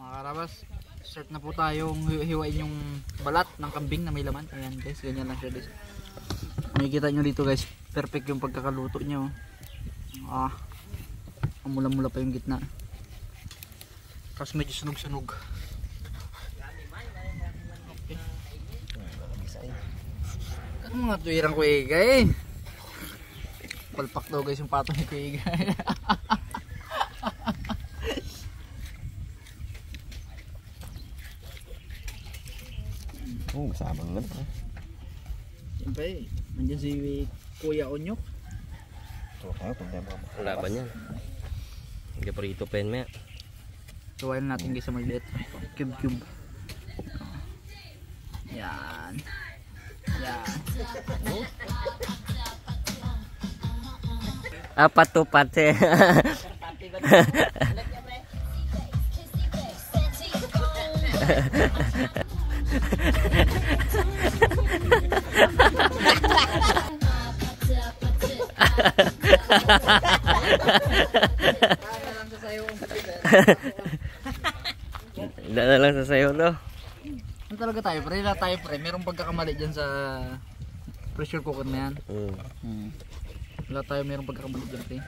Mga karabas, start na po tayong hiwain yung balat ng kambing na may laman. Ayan guys, ganyan lang siya guys. Makikita nyo dito guys, perfect yung pagkakaluto nyo. Mula-mula pa yung gitna. Tapos medyo sunog-sunog. Okay. Ano mga tuwirang kuiga eh. Palpak daw guys yung pato ni kuiga. Masamang na. Siyempre, nandiyan si Kuya Onyok. Wala pa niyan. Hindi pa rito pen me. Tuwain natin guys sa maliit. Cube. Yan. Yan. Apa tuh pate? Tidak na lang sa sayo to. Ano talaga tayo pre? Wala tayo pre. Merong pagkakamali dyan sa pressure cooker na yan. Wala tayo merong pagkakamali dyan pre.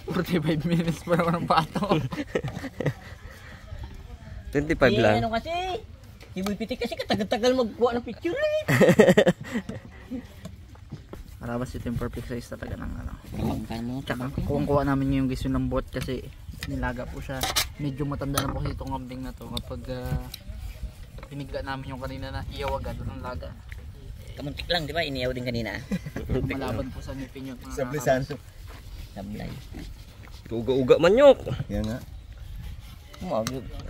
45 minutes pa naman ang pato. 25 lang. Ano kasi? Si Boy Pitik kasi katagal-tagal magkuha ng picture eh. Marabas ito yung perfect size talaga ng ano. Ano? Tsaka kuha namin yung guys yung lambot kasi nilaga po siya. Medyo matanda na po kasi itong kambing na to. Kapag pinigla namin yung kanina na iyaw agad ng laga. Kamuntik lang, di ba? Iniyaw din kanina. Malaban po sa ngipin yung mga Sablisan. Sablay. Uga-uga manyok. Yan nga.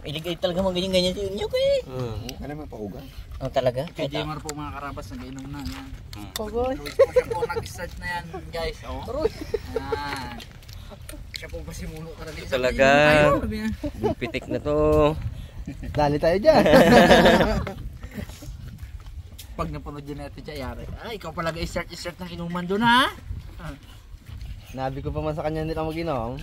Iligay talaga mga ganyan-ganyan si Unyok eh. Ano man pauga? Oh, talaga? Kay Jemar po mga karabas, nag-inom na yan. Pogoy. Siya po nag-start na yan guys. Ayan. Siya po ba simulo ka rin? Talaga. Pitik na to. Dali tayo dyan. Pag napanood dyan natin siya, yari. Ikaw pala ga-start ng inuman doon ha? Nabi ko pa man sa kanya nila mag-inom.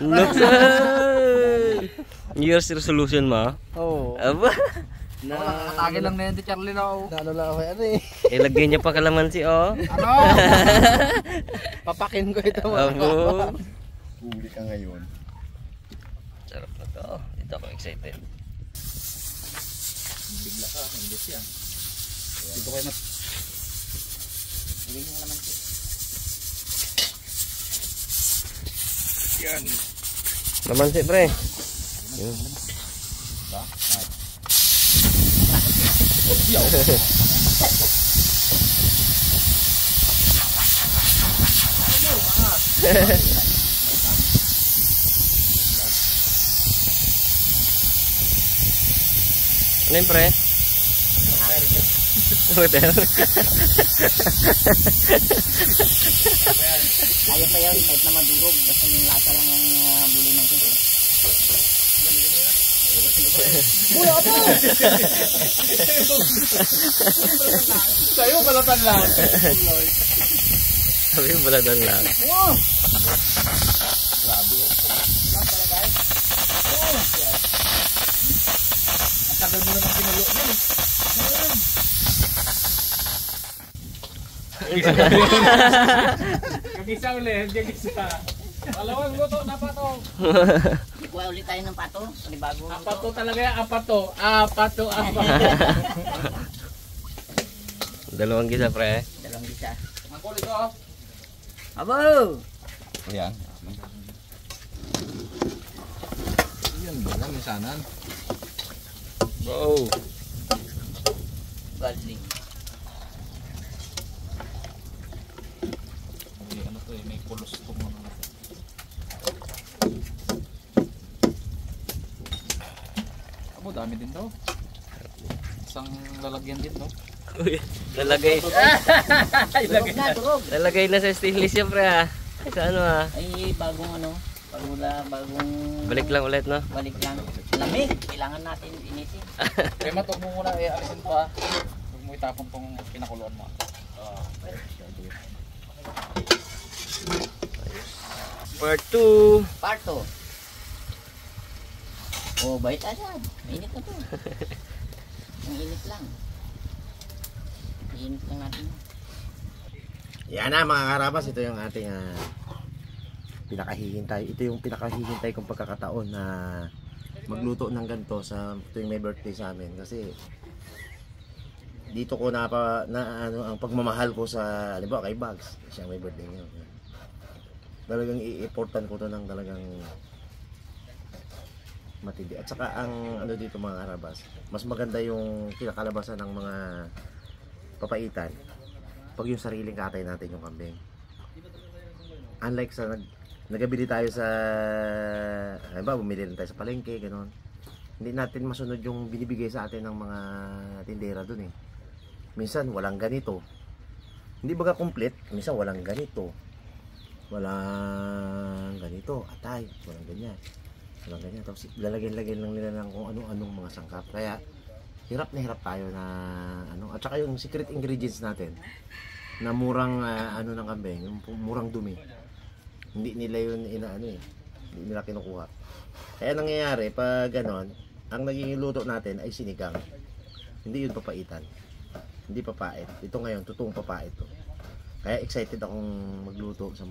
New Year's resolution ma? Oo. Aba. Nakakatagin lang na yan si Charlie na ako. Ano lang ako yan eh. Ilagay niya pa kalamansi oh. Ano? Papakin ko ito. Abo. Huli ka ngayon. Sarap na to. Dito ako excited. Bigla ka, hindi siya. Dito kayo na. Hindi yung laman siya. Yan. Lamansi pre. Yun. Ano yun pre? Hotel. Kaya pa yan, kahit na madurog. Basta yung lasa lang ang bulo ng ito. Bulo ako! Sa'yo balatan lang. Sabi yung baladan lang. Grabe. Lang pala guys. Ang tagal mo naman pinulo niya eh. Kagisa ulit, kagisa. Dalawang luto na pato. Kuha ulit tayo ng pato. Panibago. Apato talaga yan, apato. Apato. Dalawang gisa pre. Dalawang bisa. Ang kulit ko. Abo! Yan. Yan ba lang misanan? Wow. Galing. Ano to eh, may kulos to mga. Abo, dami din daw. Isang lalagyan din daw. Lalagay. Durog na, durog. Lalagay na sa stainless yan pre ha. Sa ano ha. Ay, bagong ano. Bagong Balik lang ulit no. balik lang. Lamig. Kailangan natin initin. Kaya matog mo muna, alisin to ha. Huwag mo itapon tong pinakuluan mo. Part 2. Parto. Oh, bait agad. Mainit na to. Ang init lang. Init lang natin. Yan na mga karabas, ito yung ating pinakahihintay. Ito yung pinakahihintay kong pagkakataon na magluto ng ganito sa tuwing may birthday sa amin. Kasi dito ko ang pagmamahal ko sa, halimbawa kay Bugs, siya may birthday niya. Talagang i-important ko to ng talagang matindi. At saka ang ano dito mga karabas, mas maganda yung kinakalabasan ng mga papaitan pag yung sariling katay natin yung kambing. Unlike sa nagabili tayo sa, halimbawa bumili lang tayo sa palengke, gano'n. Hindi natin masunod yung binibigay sa atin ng mga tindera dun eh. Minsan walang ganito. Hindi baga complete, minsan walang ganito. Walang ganito, atay, walang ganyan. Walang ganyan. Tapos lalagyan-lagyan lang nila ng kung anong mga sangkap. Kaya hirap na hirap tayo na ano. At saka yung secret ingredients natin na murang ano ng kambing, yung murang dumi. Hindi nila yun hindi nila kinukuha. Kaya nangyayari pag ganon, ang naging luto natin ay sinigang. Hindi yun papaitan. Hindi papait. Ito ngayon, totoong papait to. Kaya excited akong magluto sa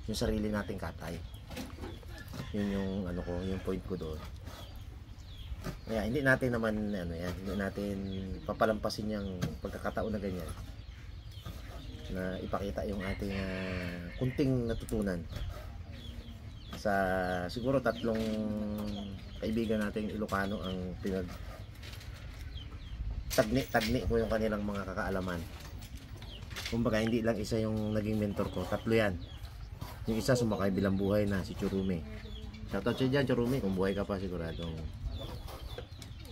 yung sarili nating katay. Yun yung ano ko, yung point ko doon. Kaya hindi natin naman hindi natin papalampasin yung pagkakataon na ganyan. Na ipakita yung ating kunting natutunan sa siguro 3 kaibigan nating Ilocano ang tagni ko yung kanilang mga kakaalaman. Kumbaga hindi lang isa yung naging mentor ko, 3 yan. Yung isa sumakay bilang buhay na, si Churumi. Shoutout siya dyan, Churumi, kung buhay ka pa siguradong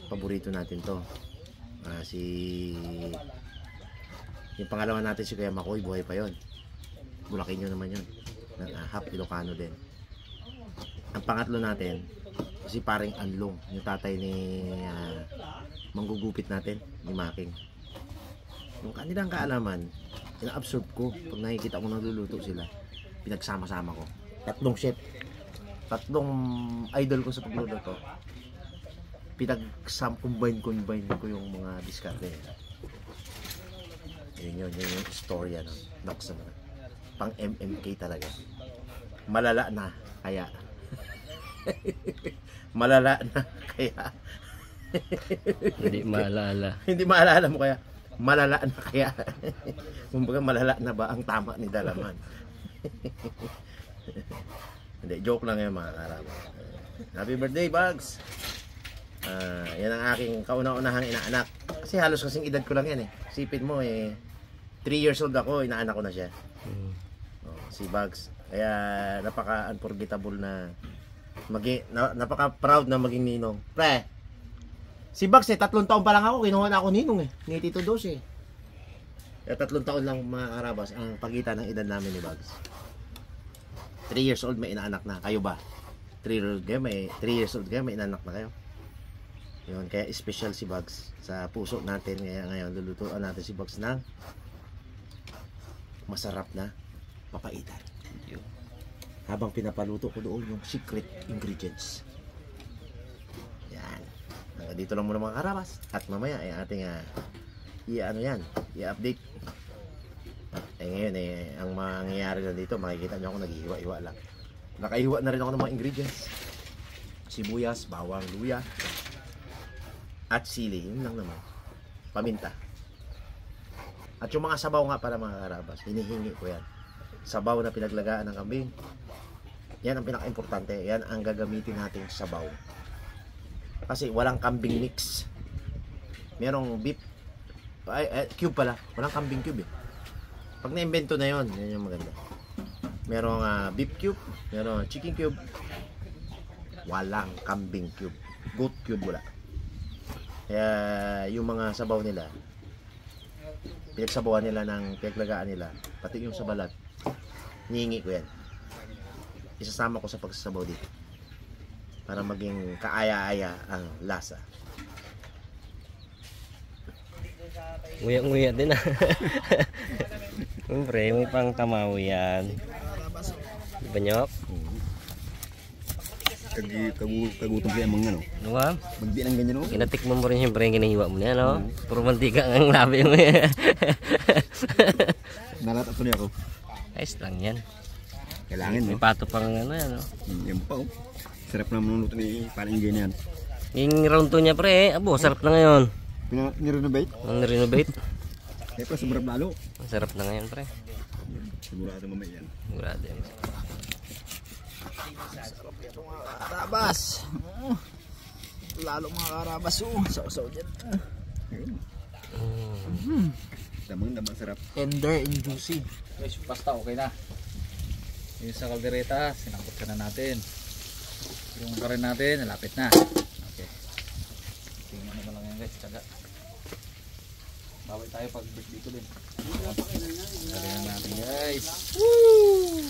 paborito natin to. Yung pangalawa natin si Kuya Makoy, buhay pa yon. Bulakenyo naman yun. Half Ilocano din. Ang pangatlo natin, si Paring Anlong, yung tatay ni manggugupit natin, ni Making. Yung kanilang kaalaman, ina-absorb ko pag nakikita ko nagluluto sila. Pinagsama-sama ko. 3 chef. 3 idol ko sa pagluluto. Combine ko yung mga diskarte. Yun yung istorya ng Nox naman. Pang MMK talaga. Malala na kaya. Malala na kaya. Hindi maalala. Hindi maalala mo kaya. Malala na kaya. Kumbaga malala na ba ang tama ni Dalaman? Hindi, joke lang yan mga karama. Happy birthday, Bugs! Yan ang aking kauna-unahang inaanak. Kasi halos kasing edad ko lang yan eh. Sipin mo 3 years old ako, inaanak ko na siya. Si Bugs. Kaya napaka-unforgettable na napaka-proud na maging ninong. Pre, si Bugs 3 taon pa lang ako, kinuha na ako ninong ni Tito Dos Kaya 3 taon lang mga karabas ang pagitan ng edad namin ni Bugs. 3 years old may inaanak na. Kayo ba? 3 years old kayo, may inaanak na kayo. Yun, kaya special si Bugs sa puso natin. Kaya ngayon lulutuan natin si Bugs ng masarap na papaitan. Habang pinapaluto ko doon yung secret ingredients. Yan. Dito lang muna mga karabas. At mamaya ay ating i-update. Ngayon ang mangyayari na dito, makikita nyo ako naghihiwa-hiwa lang. Nakahiwa na rin ako ng mga ingredients. Sibuyas, bawang, luya, at sili. Yun lang naman. Paminta. At yung mga sabaw nga para mga karabas, hinihingi ko yan. Sabaw na pinaglagaan ng kambing. Yan ang pinaka-importante. Yan ang gagamitin nating sabaw. Kasi walang kambing mix. Merong beef cube pala. Walang kambing cube Pag na-invento na yon, yan yung maganda. Merong beef cube, merong chicken cube. Walang kambing cube. Goat cube wala. Kaya yung mga sabaw nila, pinagsabawan nila ng pinaglagaan nila, pati yung sa balat, hihingi ko yan. Isasama ko sa pagsasabaw dito para maging kaaya-aya ang lasa. Nguya-nguya din Siyempre, may pang tamaw yan. Banyok. kagutom kaya mga ano. Ano ba? Magdi ng ganyan oh. Kinatikman mo rin siyempre yung ginahiwa mo niya, no? Puro mantika ang labi mo yan. Nalata to niya ako. Ayos lang yan. Kailangan May no. pato pang ano yan, no? Yan pa oh. Sarap na manuluto ni paling ganyan. Yung round 2 niya pre, abo, sarap na ngayon. Nirenovate? Ang renovate. Kaya pa sobrang lalo. Ang sarap na ngayon pre. Sigurado mamaya yan. Sigurado yan. Karabas. Lalo mga karabas. Saw-saw dyan. Damang sarap. Tender and juicy. Guys, pasta okay na. Yung sa kaldereta, sinangkot ka na natin. Yung karin natin, nalapit na. Okay. Tingnan naman lang yan guys, tsaga. Bawal tayo pag birthday ko din. Karin na natin guys. Woo!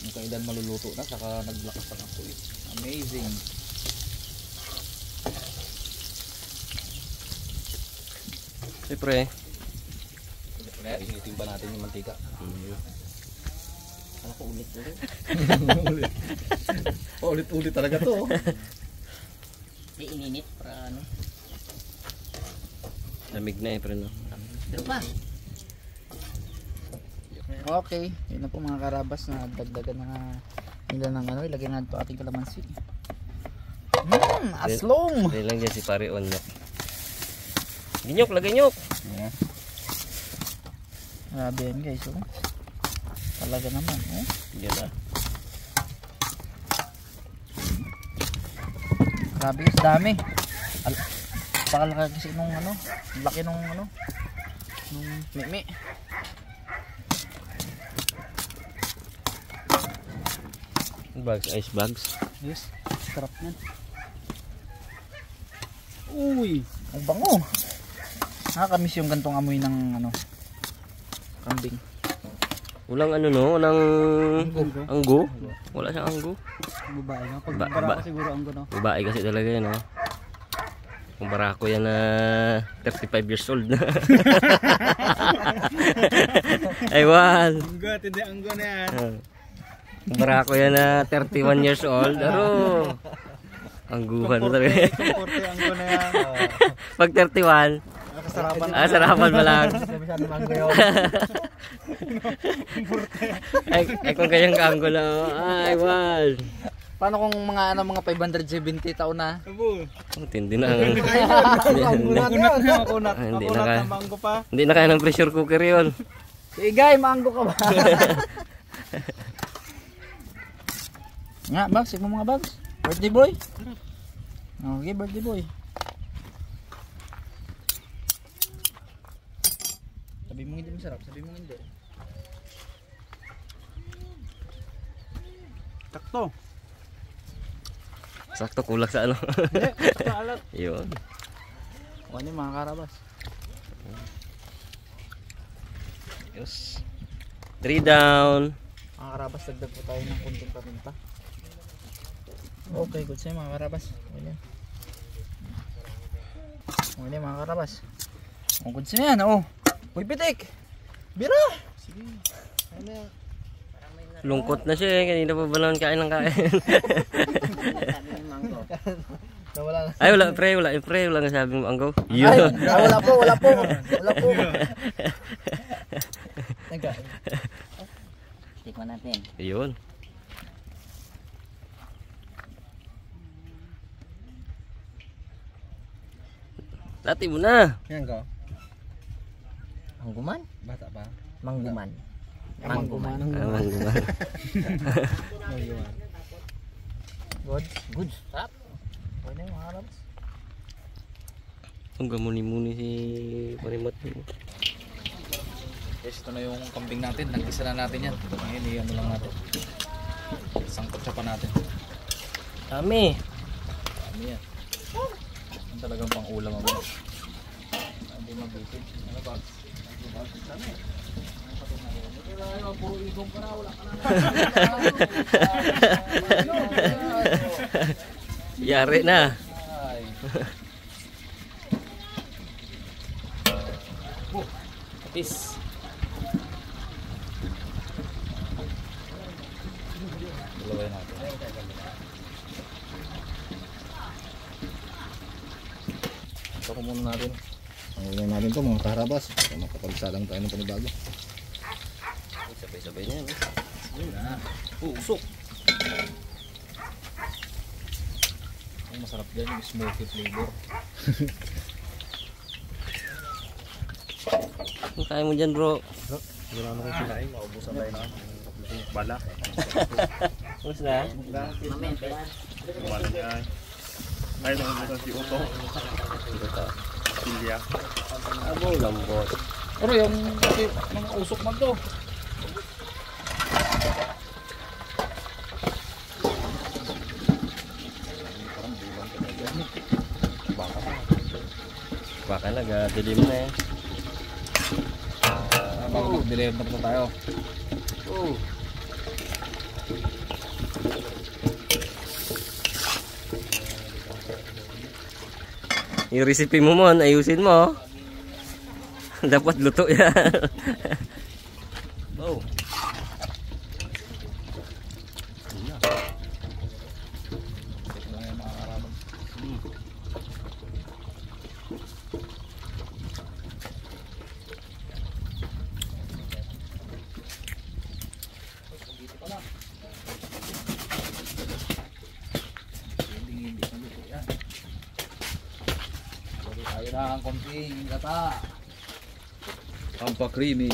Yung kailan maluluto na, saka naglakas ang apoy. Amazing. Siyempre, Initin ba natin yung mantika? ano ko ulit-ulit? Ulit-ulit talaga to. Di ininit para ano. Lamig na pre, no? Pero pa. Okay, yun na po mga karabas na dagdagan na nila ng ano, ilagay na ito ating kalamansi. Aslong! Dahil lang dyan si pare Onyok. Ginyok, lagay nyok! Grabe yan guys, oh. Talaga naman, oh. Yan na. Grabe guys, dami. Pakalaki kasi nung ano, laki nung ano, nung mimi. Bags, ice bags. Yes, sarap yan. Uy, ang bango. Nakakamiss yung gantong amoy ng ano, kambing. Walang ano no, walang anggo. Wala siyang anggo. Babae na, Ba- siguro anggo no. Babae kasi talaga yan, no? Kumpara ko yan na 35 years old na. Aywan. Anggo, hindi anggo na yan. Kumpara ko yan na 31 years old. Pero, angguhan na talaga. Porte anggo na yan. Pag 31, sarapan pa lang. ay kung kayang kaanggo na. Ay, wow. Paano kung mga ano, mga 570 taon na? Tindi na. Kunat na, kunat. Hindi na kaya. Manggo pa. Hindi na kaya ng pressure cooker yun. Igay, maanggo ka ba? Nga, Bags, mo mga Bags. Birthday boy. Okay, birthday boy. Sabi mo hindi masarap, sabi mo hindi. Takto. Sakto kulak sa ano. Hindi, alat. Yun. O ano yung mga karabas? Yes. 3 down. Mga karabas, dagdag po tayo ng kunting paminta. Okay, good sa'yo mga karabas. Okay yan. Okay yan mga karabas. Oh, good sa'yo yan, oh. Uy, pitik! Bira! Sige. Ano? Lungkot na siya eh. Kanina pa ba naman kain ng kain? Nawala na. Ay, wala pre. Wala pre. Wala nga sabing anggo. Ay, Yun. wala po, wala po. Wala po. Tikman natin. Yun. Dati mo na. Yan ka. Mangguman? Bata pa. Mangguman. Mangguman. Amang guman. Good. Good. Sarap. Okay na yung mga karabas. Ang gamuni-muni si Parimot. Guys, ito na yung kambing natin. Nag-isa na natin yan. Ngayon, i-ano lang natin. Sangkot siya pa natin. Dami. Ano yan? Ang talagang pang ulam ako. Hindi mabitin. Ano ba? Dami. Puro igong ka na. Wala ka na. Yari na. Ay. Peace. muna natin. Ang ulan natin to mga karabas. Makapagsalang tayo ng panibago. Sabay-sabay na yan. Usok. Ang masarap dyan yung smoky flavor. Ang kaya mo dyan bro. Wala na kong sinain. Maubusan tayo na. Bala. Tapos na? Bala niya. Ay, nangubusan si Otto. Silya. Abo, lambot. Pero yung mga usok man to. Baka nag-dilim na eh. Bago mag-deliver na po tayo. Yung recipe mo mon, ayusin mo. Dapat luto yan. Oh. Tayo na ang konting gata. Pampa creamy.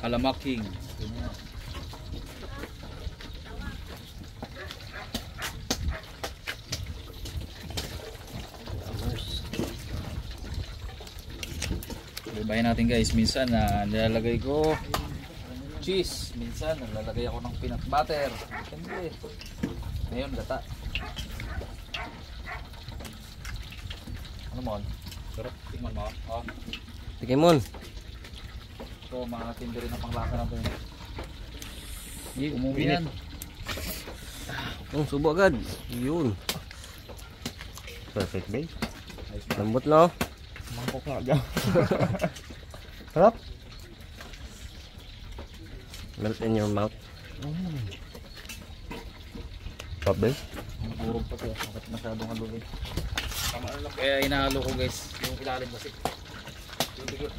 Alamaking. Ibahin natin guys, minsan nilalagay ko cheese, minsan nilalagay ako ng peanut butter. Hindi. Ngayon gata. Ano mo? Sarap. Tingnan mo. Oh. Tigay mon. So makakatindi rin ang panglasa natin. Hindi, umuwi yan. Subo agad. Yun. Perfect babe. Ayos na. Lambot no? Mangkok nga dyan. Sarap. Melt in your mouth. Sarap babe. Magurog pa siya. Bakit masyadong haluin. Kaya inahalo ko guys. Yung ilalim kasi. Tigil.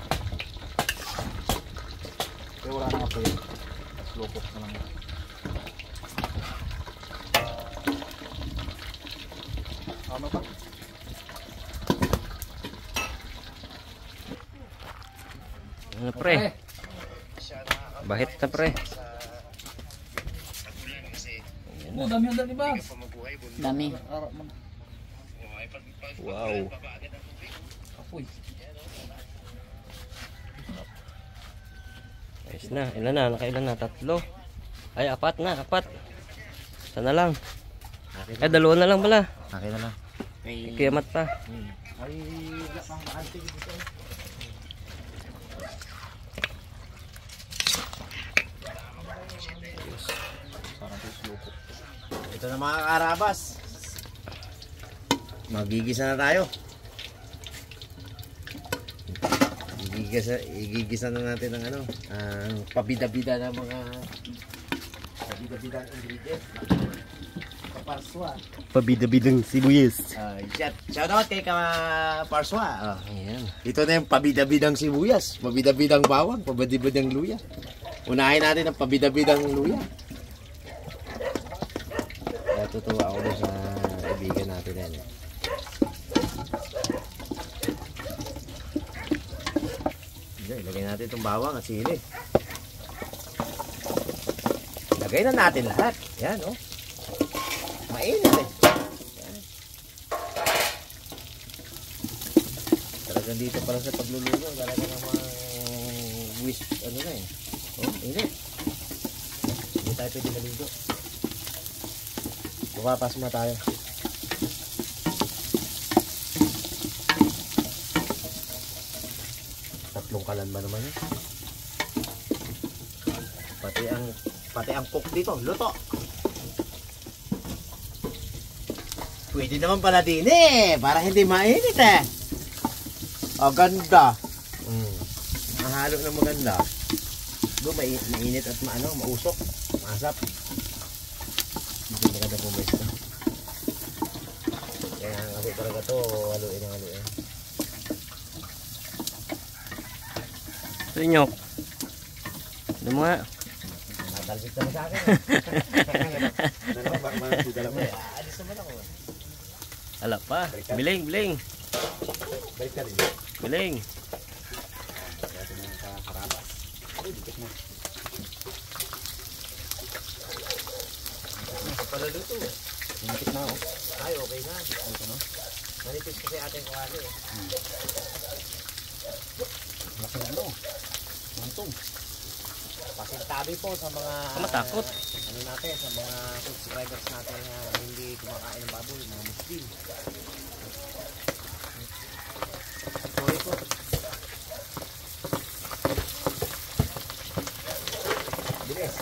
Kaya wala na apoy. Slow cook na lang. Ano pa? Ano pre? Bahit na pre. Oh, dami ang dami ba? Dami. Wow. Apoy. Ayos na. Ilan na? Nakailan na? 3. Ay, 4 na. 4. Sana lang. Ay, 2 na lang pala. Akin na lang. Kiamat pa. Ay, wala pang maantig dito. Ito na mga karabas. Magigisa na tayo. Igigisa na natin ang ano, ang pabida-bida ng mga pabida-bida ingredients. Kaparswa. Pabida-bidang sibuyas. Shout out kay Kaparswa. Ayan. Ito na yung pabida-bidang sibuyas, pabida-bidang bawang, pabida-bidang luya. Unahin natin ang pabida-bidang luya. Natutuwa ako doon sa kaibigan natin yan. Ilagay natin itong bawang at sili. Lagay na natin lahat. Yan, oh. Mainit eh. Yan. Talagang dito pala sa pagluluto. Talaga namang whisk, ano na eh. Oh, init. Hindi tayo pwede naligo. Bukapas mo tayo. Tatlong kalan ba naman yun? Pati ang cook dito, luto. Pwede naman pala din eh, para hindi mainit eh. Oh, ganda. Mahalo ng maganda. Doon mainit at mausok, maasap. Hindi maganda po may ito. talaga to, haluin ang haluin. Sinyok. Ano mo nga? Natalbit naman sa akin. Alis naman ako. Ala pa. Biling, biling. Balik ka rin. Biling. Palaluto. Sinakit na ako. Ay, okay na. Manipis kasi ating kawali eh. Laki na ano. Mantong. Pasintabi po sa mga Matakot. ano natin, sa mga subscribers natin na hindi kumakain ng baboy, mga Muslim. Sorry po. Bilis.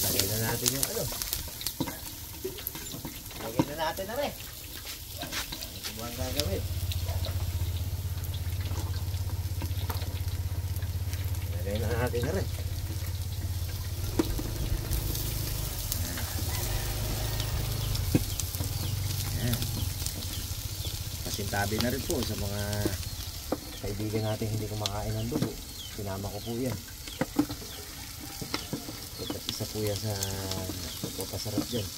Lagay na natin yung ano. Lagay na natin na rin. Ito mo ang gagawin. Lagay na natin na rin. Ayan. Pasintabi na rin po sa mga kaibigan natin hindi kumakain ng dugo. Sinama ko po yan. At isa po yan sa papasarap dyan.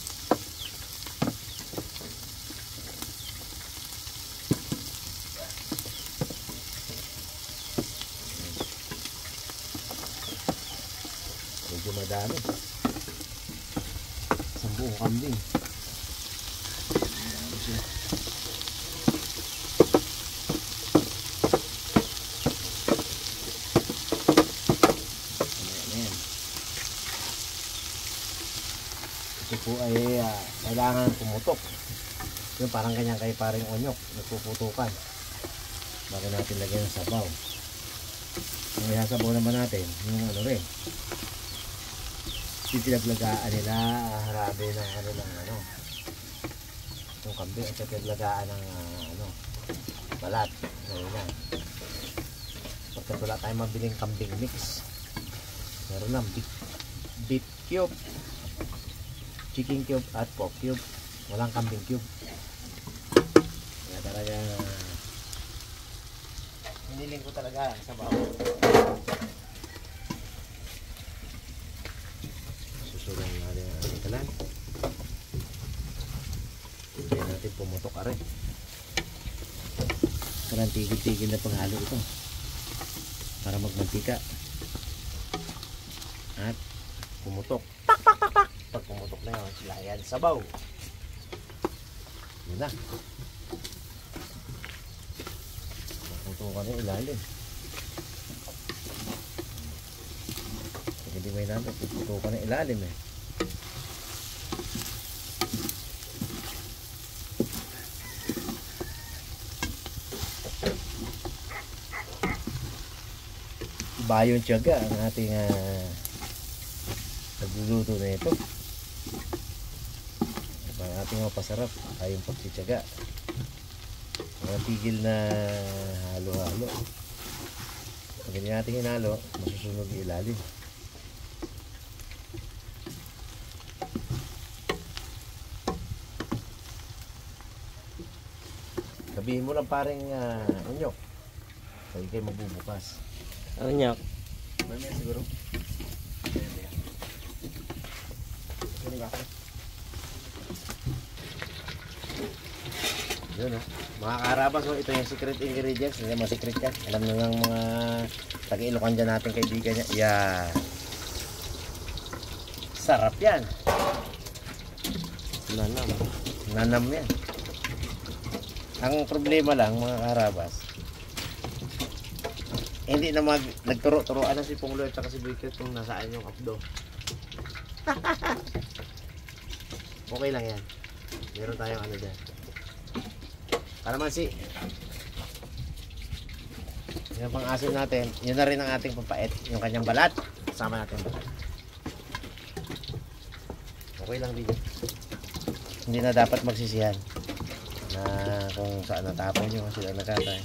Medyo madami. Isang buong kambing. Madami siya. Ayan. Ito po ay kailangan pumutok. Yung parang ganyan kay paring onyok. Nagpuputukan. Bago natin lagyan ng sabaw. Ang isasabaw naman natin, yung ano rin. Pinaglagaan nila, harabe ng ano ng ano. Yung kambing at pinaglagaan ng ano, balat. Ngayon na. Pagkat wala tayong mabiling kambing mix. Meron lang beef cube, chicken cube at pork cube. Walang kambing cube. Kaya talaga hiniling ko talaga sa bawah. Susulang natin ang ating kalan. Kaya natin pumutok ka rin. Parang tigil-tigil na panghalo ito. Para magmantika. At pumutok. Pak, pak, pak, pak. Pag pumutok na yun, sila yan sabaw. Yun na. Putukan yung ilalim. Pag hindi may natin, putukan yung ilalim eh. Iba yung tiyaga ang ating nagluluto na ito. Ang ating mapasarap ay yung pagtitiyaga. Walang tigil na halo-halo. Pag hindi natin hinalo, masusunog yung ilalim. Sabihin mo lang paring unyok. Pwede kayo magbubukas. Ano niya? Mamaya siguro. Yun o. Mga karabas, ito yung secret ingredients. Hindi mga secret yan. Alam na ng mga taga-Ilocan dyan natin kaibigan niya. Yan. Sarap yan. Nanam. Nanam yan. Ang problema lang mga karabas, hindi na nagturo-turoan na si Ponglo at saka si Bikit kung nasaan yung abdo. Okay lang yan. Meron tayong ano dyan. Kalamansi. Yung pang-asim natin, yun na rin ang ating papait. Yung kanyang balat. Kasama natin balat. Okay lang din. Hindi na dapat magsisihan na kung saan natapon nyo sila nagkatay.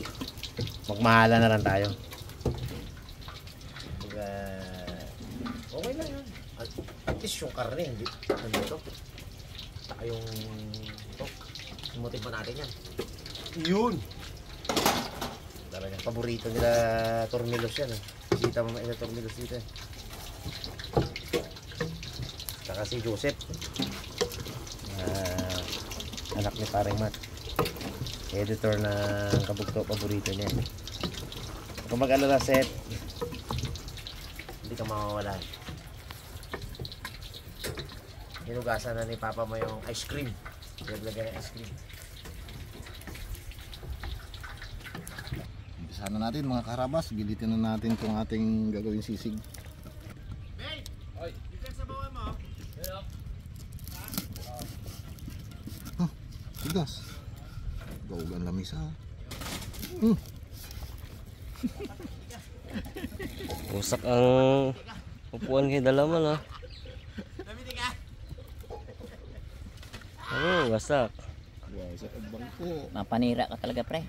Magmahala na lang tayo. Okay lang yun. At least yung karne, hindi. Ano ito? Saka yung ito. Sumutin pa natin yan. Yun! Talagang paborito nila Tormilos yan. Bisita mo mga Tormilos dito eh. Saka si Joseph. Anak ni Paring Matt. Editor ng Kabugto, paborito niya. Kung mag-alala set, hindi ka mawawala. Hinugasan na ni Papa mo yung ice cream. Lagyan ng ice cream. Umpisahan na natin mga karabas. Gilitin na natin itong ating gagawin sisig. Tigas. Gawgan lamisa. Usak ang upuan kay dalaman, ha. Wasak. Sa bangko. Mapanira ka talaga, pre.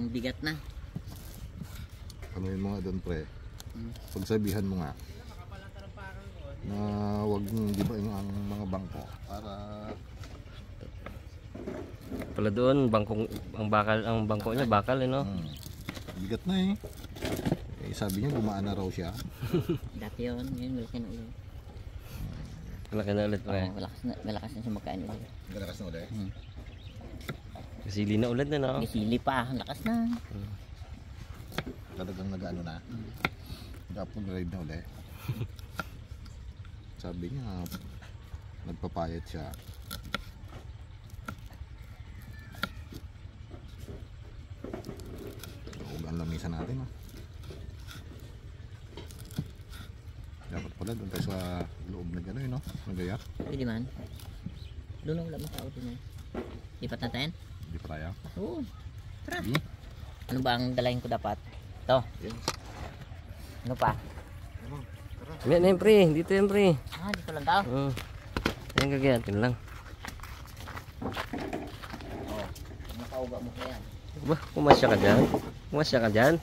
Bigat na. Ano yung mga doon pre? Pagsabihan mo nga na wag di ba yung ang mga bangko para Pala doon, ang bangko niya bakal, no? bigat na eh. Sabi niya gumaan na raw siya. Dati yun, malaki na ulit. Malaki na ulit, pre. Malakas na siya magkain ulit. Galakas na ulit. Kasili na ulit na, no? Gisili pa, lakas na. Talagang nag-ano na. Nag-upgrade na ulit. Sabi niya nagpapayat siya. Huwag ang lamisan natin. Dapat pala doon tayo sa loob na gano'n, no? Nagaya. Pwede man. Doon ang wala makao doon. Lipat natin? Hindi pa tayo. Oo. Tara. Ano ba ang dalahin ko dapat? Ito. Ano pa? Yan na yun, pre. Dito yan, pre. Dito lang tao. Yan kagaya. Ito lang. Nakauga mo ko yan. Ba, kumasya ka dyan? Kumasya ka dyan?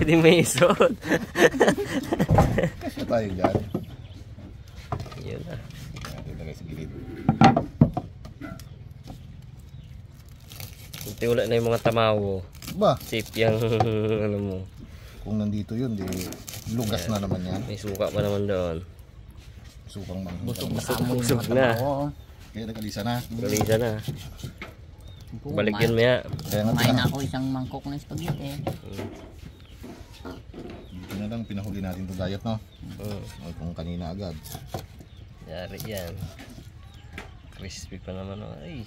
Hindi may isot. Kasi tayo dyan. Yun na. Dito tayo sa gilid. Kunti wala na yung mga tamawo. Ba, Safe yung ano mo. kung nandito yun, di lugas na naman yan. May suka pa naman doon. Sukang Busog manghang. na kamo Busog yung na. trabaho. Kaya nag-alisa na. Galisa na. Balik yun maya. Kaya nga Kumain ako isang mangkok ng spaghetti. dito na lang pinahuli natin itong gayat, no? O, kung kanina agad. Yari yan. Crispy pa naman. Ay.